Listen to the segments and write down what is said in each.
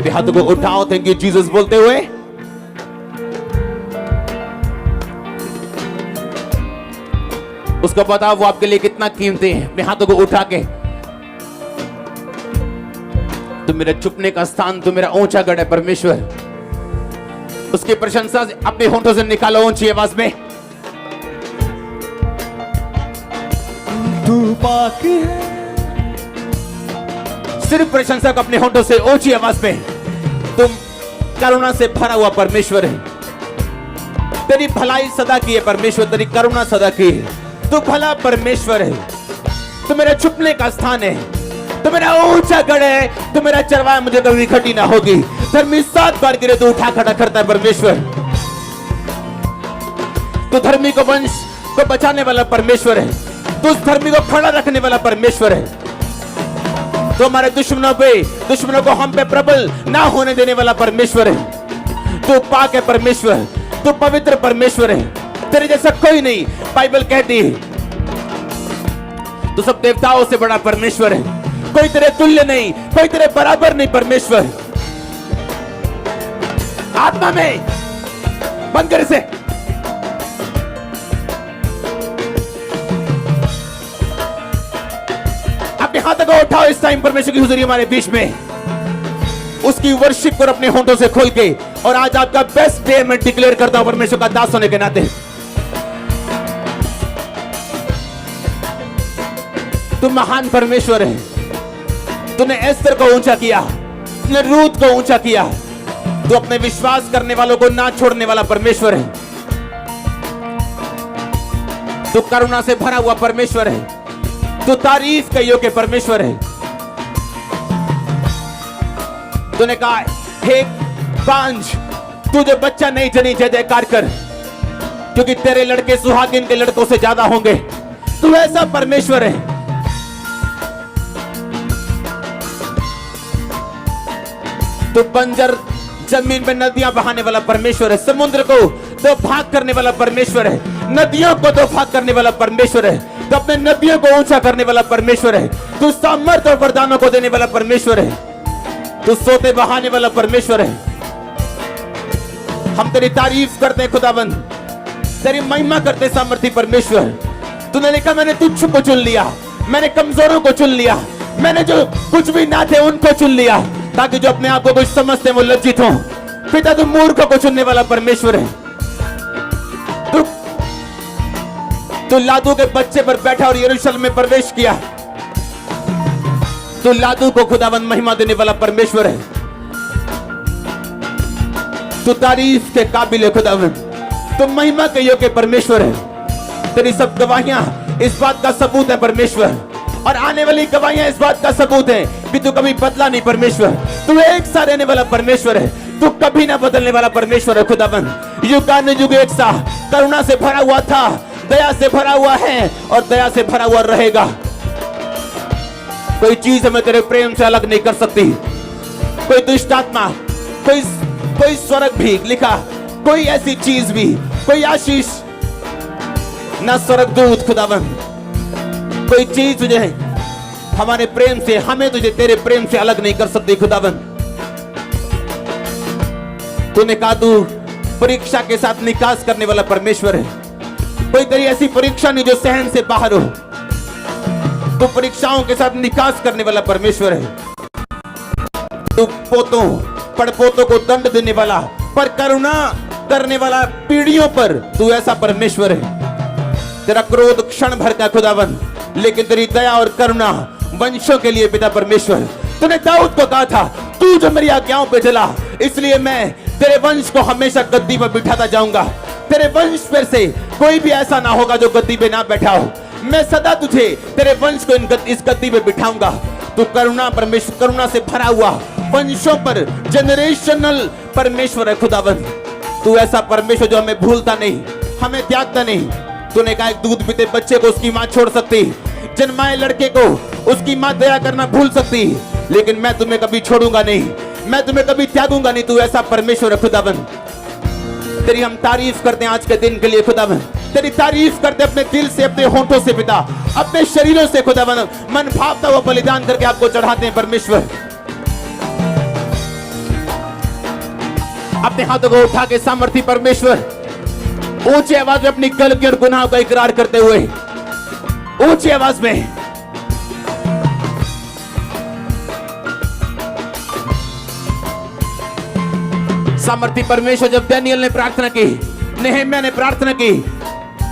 अपने हाथों को उठाओ थैंक यू जीसस बोलते हुए। उसको बताओ वो आपके लिए कितना कीमती है। अपने हाथों को उठा के, तू मेरा छुपने का स्थान, तू मेरा ऊंचा गढ़ है परमेश्वर। उसकी प्रशंसा अपने होंठों से निकालो ऊंची आवाज में। तू पाक है। सिर्फ प्रशंसा को अपने होंठों से ऊंची आवाज में। तुम करुणा से भरा हुआ परमेश्वर है। तेरी भलाई सदा की है परमेश्वर, तेरी करुणा सदा की है। तू भला परमेश्वर है। तू मेरा छुपने का स्थान है, तू मेरा ऊंचा गढ़ है, तू मेरा चरवाहा, मुझे कभी घटी ना होगी। धर्मी 7 बार गिरे तो उठा खड़ा करता है परमेश्वर। तू धर्मी को वंश को बचाने वाला परमेश्वर है। तू उस धर्मी को खड़ा रखने वाला परमेश्वर है। तो हमारे दुश्मनों को हम पे प्रबल ना होने देने वाला परमेश्वर है। तू पाक है परमेश्वर, तू पवित्र परमेश्वर है। तेरे जैसा कोई नहीं। बाइबल कहती है तू सब देवताओं से बड़ा परमेश्वर है। कोई तेरे तुल्य नहीं, कोई तेरे बराबर नहीं परमेश्वर। आत्मा में बंद कर इसे। अपने हाथों को उठाओ इस टाइम परमेश्वर की हुजूरी हमारे बीच में। उसकी वर्शिप कर अपने होंठों से खोल के। और आज आपका बेस्ट डे मैं डिक्लेयर करता हूं परमेश्वर का दास होने के नाते। तू महान परमेश्वर है। तूने एस्तर को ऊंचा किया, तूने रूत को ऊंचा किया। तू अपने विश्वास करने वालों को ना छोड़ने वाला परमेश्वर है। तू करुणा से भरा हुआ परमेश्वर है। तू तारीफ के योग्य परमेश्वर है। तूने कहा हे बांझ, तू जो बच्चा नहीं जनी जय जयकार कर, क्योंकि तेरे लड़के सुहागिन के लड़कों से ज्यादा होंगे। तू ऐसा परमेश्वर है। तू बंजर जमीन में नदियां बहाने वाला परमेश्वर है। समुद्र को दो भाग करने वाला परमेश्वर है। नदियों को दो भाग करने वाला परमेश्वर है। तो अपने नदियों को ऊंचा करने वाला परमेश्वर है। तू सामर्थ्य और वरदानों को देने वाला परमेश्वर है। तू सोते बहाने वाला परमेश्वर है। हम तेरी तारीफ करते हैं खुदाबंद, तेरी महिमा करते सामर्थी परमेश्वर। तूने लिखा मैंने तुझ को चुन लिया, मैंने कमजोरों को चुन लिया, मैंने जो कुछ भी ना थे उनको चुन लिया, ताकि जो अपने आप को कुछ समझते हैं वो लज्जित हो। पिता तू मूर्ख को चुनने वाला परमेश्वर है। तू लादू के बच्चे पर बैठा और यरूशलेम में प्रवेश किया। तू लादू को खुदावंद महिमा देने वाला परमेश्वर है। तू तारीफ के काबिल है खुदावंद, तू महिमा के योग्य परमेश्वर है। तेरी सब गवाहियां इस बात का सबूत है परमेश्वर, और आने वाली गवाहियां इस बात का सबूत है कि तू कभी बदला नहीं परमेश्वर। तू एक सा रहने वाला परमेश्वर है। तू कभी ना बदलने वाला परमेश्वर है खुदावंद। युगानुयुग एक सा करुणा से भरा हुआ था, दया से भरा हुआ है और दया से भरा हुआ रहेगा। कोई चीज हमें तेरे प्रेम से अलग नहीं कर सकती। कोई दुष्ट आत्मा, कोई स्वर्ग भी लिखा, कोई ऐसी चीज भी, कोई आशीष, ना स्वर्गदूत खुदावंद, कोई चीज तुझे हमारे प्रेम से, हमें तुझे तेरे प्रेम से अलग नहीं कर सकती खुदावंद। तूने कहा तू परीक्षा के साथ निकास करने वाला परमेश्वर है। कोई तेरी ऐसी परीक्षा नहीं जो सहन से बाहर हो। तू परीक्षाओं के साथ निकास करने वाला परमेश्वर है। तू पड़पोतों को दंड देने वाला, पर करुणा करने वाला पीढ़ियों पर, तू ऐसा परमेश्वर है। तेरा क्रोध क्षण भर का खुदावंद, लेकिन तेरी दया और करुणा वंशों के लिए पिता परमेश्वर। तूने दाऊद को कहा था तू जो मेरी आज्ञाओं पे चला, इसलिए मैं तेरे वंश को हमेशा गद्दी पर बिठाता जाऊंगा। तेरे वंश पर से कोई भी ऐसा ना होगा जो गद्दी पे ना बैठा हो। मैं सदा तुझे, तेरे वंश को इस गद्दी पे बिठाऊंगा। तू करुणा परमेश्वर, करुणा से भरा हुआ वंशों पर जनरेशनल परमेश्वर है खुदावंद। तू ऐसा परमेश्वर जो हमें भूलता नहीं, हमें त्यागता नहीं। तूने कहा एक दूध पीते बच्चे को उसकी मां छोड़ सकती, जन्माए लड़के को उसकी मां दया करना भूल सकती, लेकिन मैं तुम्हें कभी छोड़ूंगा नहीं, मैं तुम्हें कभी त्यागूंगा नहीं। तू ऐसा परमेश्वर है खुदावंद। तेरी हम तारीफ करते हैं आज के दिन के लिए खुदावंद। तेरी तारीफ करते अपने दिल से, अपने होंठों से पिता, अपने शरीरों से खुदावंद। मन भावता हुआ बलिदान करके आपको चढ़ाते हैं परमेश्वर। अपने हाथों को उठा के सामर्थी परमेश्वर ऊंची आवाज में अपनी गलती और गुनाह का इकरार करते हुए ऊंची आवाज में सामर्थी परमेश्वर, जब दानियल ने प्रार्थना की, नेहम्याह ने प्रार्थना की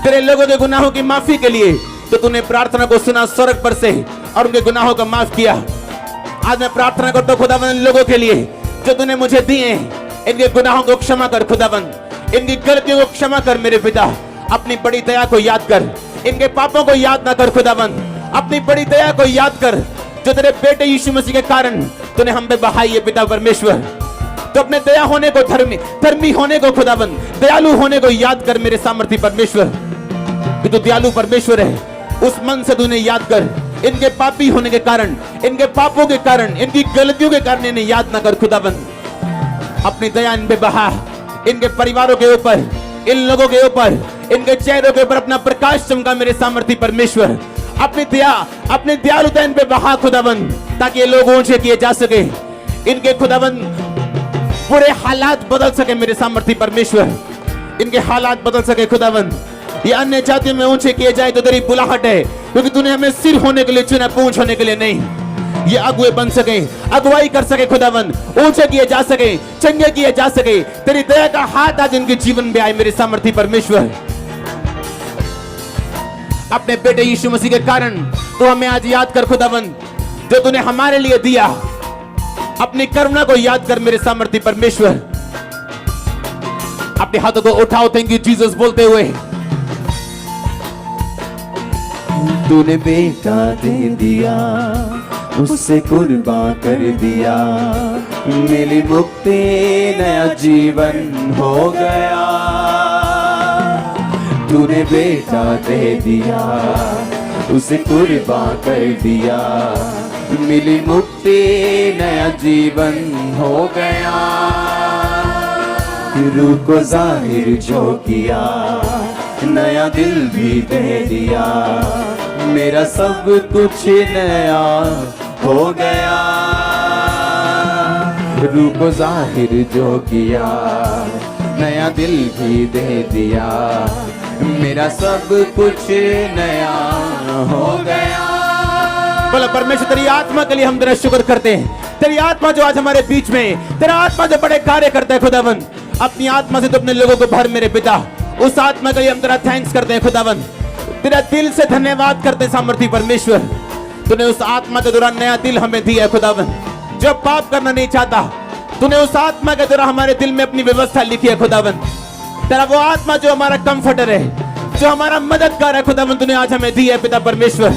तेरे लोगों के गुनाहों की माफी के लिए, तो तूने प्रार्थना को सुना स्वर्ग पर से और उनके गुनाहों को माफ किया। आज मैं प्रार्थना करता हूं खुदावंद लोगों के लिए जो तूने मुझे दिए, इनके गुनाहों को क्षमा कर खुदावंद, इनकी गलतियों को क्षमा कर मेरे पिता। अपनी बड़ी दया को याद कर, इनके पापों को याद ना कर खुदावंद, अपनी बड़ी दया को याद कर जो तेरे बेटे यीशु मसीह के कारण तूने हम पे बहाई है पिता परमेश्वर। तो अपने दया होने को, धर्मी होने को खुदावंद, दयालु होने को याद कर मेरे सामर्थी परमेश्वर कि तू दयालु परमेश्वर है। उस मन से तूने याद कर, इनके पापी होने के कारण, इनके पापों के कारण, इनकी गलतियों के कारण इन्हें याद ना कर खुदावंद। अपनी दया इन पे बहा, इनके परिवारों के ऊपर, इन लोगों के ऊपर, इनके चेहरों के ऊपर अपना प्रकाश चमका मेरे सामर्थी परमेश्वर। अपनी दया, अपनी दयालुता इन पे बहा खुदावंद, ताकि ये लोग ऊंचे किए जा सके, इनके खुदावंद पूरे हालात बदल सके मेरे सामर्थी परमेश्वर, इनके हालात बदल सके खुदावंद। ये अन्य जातियों में ऊंचे किए जाए तो तेरी बुलाहट है, क्योंकि तूने हमें सिर होने के लिए चुना, पूंछ होने के लिए नहीं। ये अगुए बन सके, अगुवाई कर सके खुदावंद, ऊंचे किए जा सके, चंगे किए जा सके। तेरी दया का हाथ आज इनके जीवन में आए मेरे सामर्थी परमेश्वर। अपने बेटे यीशु मसीह के कारण तो हमें आज याद कर खुदावंद, जो तूने हमारे लिए दिया। अपनी करुणा को याद कर मेरे सामर्थी परमेश्वर। अपने हाथों को उठाओ, थैंक यू जीसस बोलते हुए। तूने बेटा दे दिया, उससे कुर्बान कर दिया, मिली मुक्ति, नया जीवन हो गया। तूने बेटा दे दिया, उसे कुर्बान कर दिया, मिली मुक्ति, नया जीवन हो गया। रूह को जाहिर जो किया, नया दिल भी दे दिया, मेरा सब कुछ नया हो गया। रूह को जाहिर जो किया, नया दिल भी दे दिया, मेरा सब कुछ नया हो गया। बोला परमेश्वर, तेरी आत्मा के लिए हम तेरा शुक्र करते हैं। तेरी आत्मा जो आज हमारे बीच में, तेरा आत्मा जो बड़े कार्य करता है खुदावंद, अपनी आत्मा से तो अपने लोगों को भर मेरे पिता। उस आत्मा के लिए हम तेरा थैंक्स करते हैं खुदावंद, तेरा दिल से धन्यवाद करते हैं सामर्थी परमेश्वर। तूने उस आत्मा के द्वारा नया दिल हमें दिया है खुदावंद, जो पाप करना नहीं चाहता। तूने उस आत्मा के द्वारा हमारे दिल में अपनी व्यवस्था लिखी है खुदावंद। तेरा वो आत्मा जो हमारा कंफर्टर है, जो हमारा मददगार है खुदावंद, तूने आज हमें दी है पिता परमेश्वर।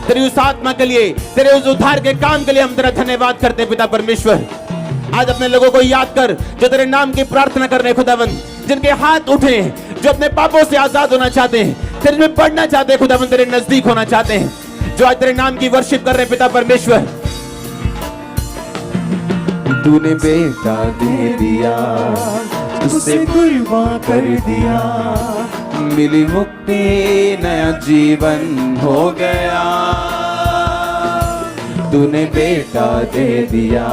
तेरी उस आत्मा के लिए, तेरे उस उद्धार के काम के लिए हम तेरा धन्यवाद करते हैं पिता परमेश्वर। आज अपने लोगों को याद कर जो तेरे नाम की प्रार्थना कर रहे हैं खुदावंद, जिनके हाथ उठे हैं, जो अपने पापों से आजाद होना चाहते हैं, तेरे में पढ़ना चाहते हैं खुदावंद, तेरे नजदीक होना चाहते हैं, जो आज तेरे नाम की वर्शिप कर रहे हैं पिता परमेश्वर। तूने बेटा दे दिया, उसे कुर्बान कर दिया, मिली मुक्ति, नया जीवन हो गया। तूने बेटा दे दिया,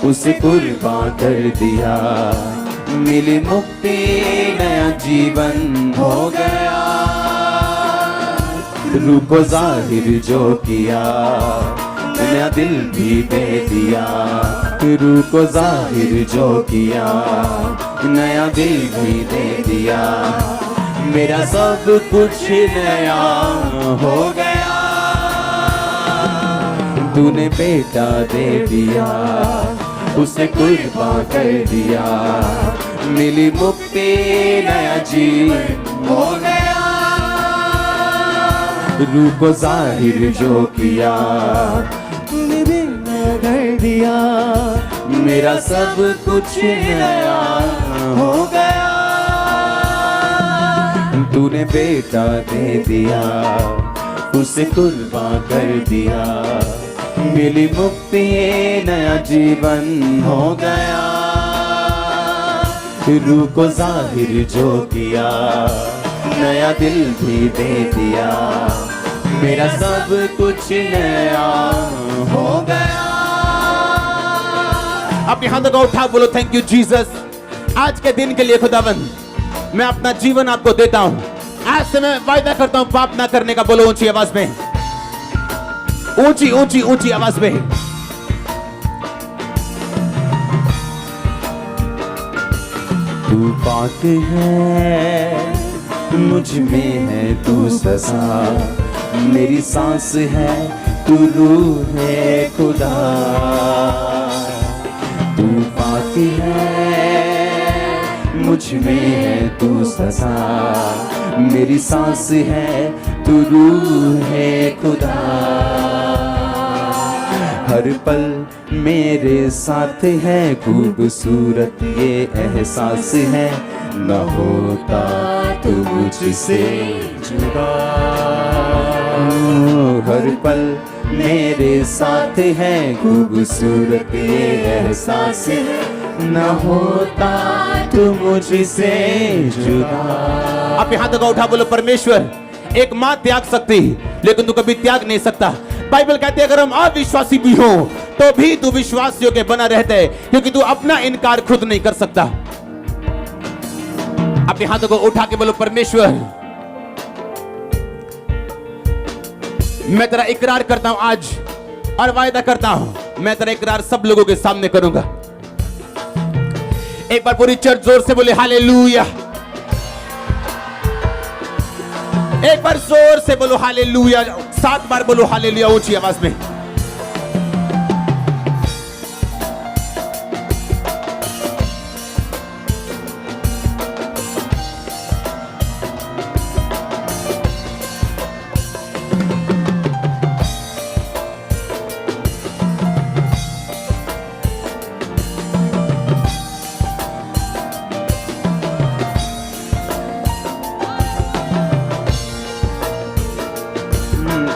उसे कुर्बान कर दिया, मिली मुक्ति, नया जीवन हो गया। रूह को जाहिर जो किया, नया दिल भी दे दिया। रूह को जाहिर जो किया, नया दिल भी दे दिया, मेरा सब कुछ नया हो गया। तूने बेटा दे दिया, उसे कुर्बान कर दिया, मिली मुक्ति, नया जीवन हो गया। रूह को जाहिर जो किया, कर दिया, मेरा सब कुछ नया हो गया। तूने बेटा दे दिया, उसे कुर्बान कर दिया, मिली मुक्ति, नया जीवन हो गया। रूह को जाहिर जो किया, नया दिल भी दे दिया, मेरा सब कुछ नया हो गया। अपने हाथों को उठा बोलो थैंक यू जीसस। आज के दिन के लिए खुदावन मैं अपना जीवन आपको देता हूं। आज से मैं वायदा करता हूं पाप ना करने का। बोलो ऊंची आवाज में, ऊंची ऊंची ऊंची आवाज में। तू पाक है, मुझ में है तू ससा, मेरी सांस है तू रूह है खुदा। तू पाक है, मुझ में है तू ससा, मेरी सांस है तू रूह है खुदा। हर पल मेरे साथ है, खूबसूरत ये एहसास है, न होता तू मुझसे जुदा। हर पल मेरे साथ है, खूबसूरत ये एहसास है, न होता तू मुझसे जुदा। अपने हाथों को उठा बोलो परमेश्वर एक मां त्याग सकती लेकिन तू कभी त्याग नहीं सकता। बाइबल कहती है अगर हम अविश्वासी भी हो तो भी तू विश्वासियों के बना रहता है, क्योंकि तू अपना इनकार खुद नहीं कर सकता। अपने हाथों को उठा के बोलो परमेश्वर मैं तेरा इकरार करता हूं आज और वायदा करता हूं मैं तेरा इकरार सब लोगों के सामने करूंगा। एक बार पूरी चर्च जोर से बोले हालेलुया। एक बार जोर से बोलो हालेलुया, 7 बार बोलो हालेलुया ऊंची आवाज में।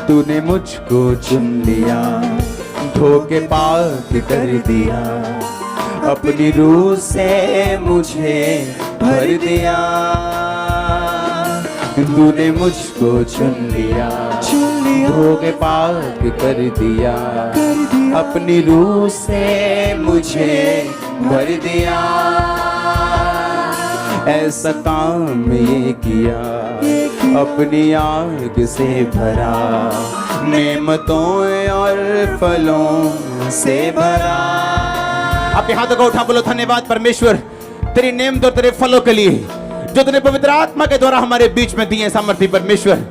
तूने मुझको चुन लिया, धोखे पाक कर दिया, अपनी रूह से मुझे भर दिया। तूने मुझको चुन लिया, धोखे पाक कर दिया, अपनी रूह से मुझे भर दिया। ऐसा काम ये किया, अपनी आग से भरा, नेमतों और फलों से भरा। अपने हाथों को उठा बोलो धन्यवाद परमेश्वर तेरी नेमत और तेरे फलों के लिए जो तूने पवित्र आत्मा के द्वारा हमारे बीच में दिए सामर्थ्य। परमेश्वर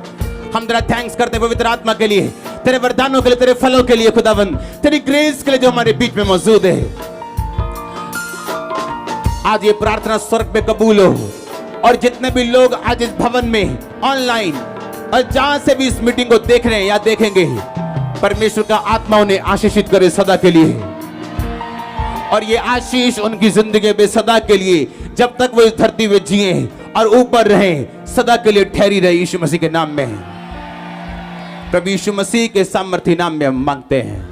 हम तेरा थैंक्स करते हैं पवित्र आत्मा के लिए, तेरे वरदानों के लिए, तेरे फलों के लिए खुदावंद, तेरी ग्रेस के लिए जो हमारे बीच में मौजूद है। आज ये प्रार्थना स्वर्ग में कबूल हो और जितने भी लोग आज इस भवन में ऑनलाइन और जहां से भी इस मीटिंग को देख रहे हैं या देखेंगे, परमेश्वर का आत्मा उन्हें आशीषित करे सदा के लिए, और ये आशीष उनकी जिंदगी में सदा के लिए जब तक वो इस धरती में जिए और ऊपर रहे सदा के लिए ठहरी रहे। यीशु मसीह के नाम में, प्रभु यीशु मसीह के सामर्थ्य नाम में हम मांगते हैं।